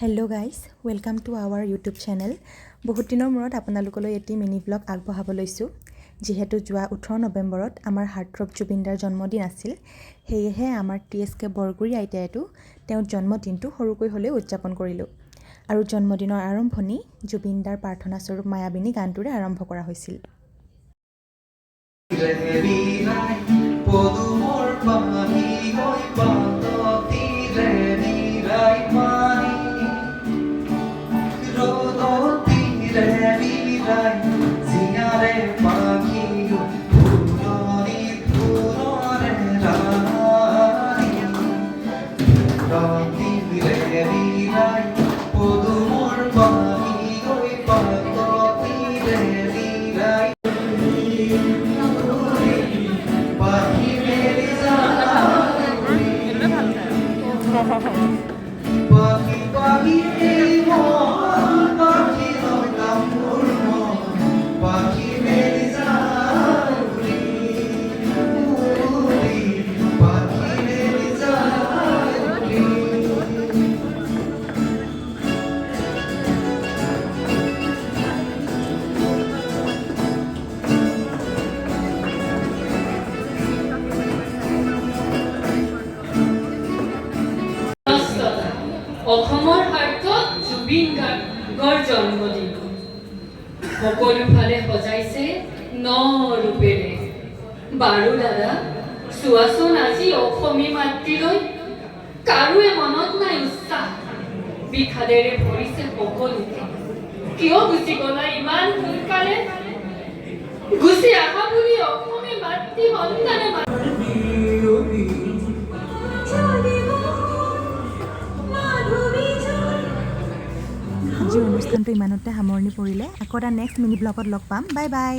Hello' guys welcome to our YouTube channel. বহুত দিনৰ মূৰত আপোনালোকলৈ এটি মিনি ব্লগ আগবঢ়াব লৈছোঁ। যিহেতু যোৱা 18 নৱেম্বৰত আমাৰ হাৰ্টথ্ৰব জুবিনদাৰ জন্মদিন আছিল, সেয়েহে আমাৰ TSK বৰগুৰি আইতায়েতো তেওঁৰ জন্মদিনটো সৰুকৈ হ'লেও উদযাপন কৰিলোঁ। আৰু জন্মদিনৰ আৰম্ভণি জুবিনদাৰ প্ৰাৰ্থনাস্বৰূপ মায়াবিনী গানটোৰে আৰম্ভ কৰা হৈছিল। অসমৰ হাৰ্টত জুবিন গাৰ্গৰ জন্মদিন সকলোফালে সজাইছে ন ৰূপেৰে। বাৰু দাদা চোৱাচোন, আজি অসমী মাতৃলৈ কাৰোৱে মনত নাই উৎসাহ। বিষাদেৰে ভৰিছে সকলোকে। কিয় গুচি গলা ইমান সোনকালে? গুচি আহা বুলি অসমী মাতৃ সন্তানে আজিৰ অনুষ্ঠানটো ইমানতে সামৰণি পৰিলে। আকৌ এটা নেক্সট মিনি ব্লগত লগ পাম। Bye bye.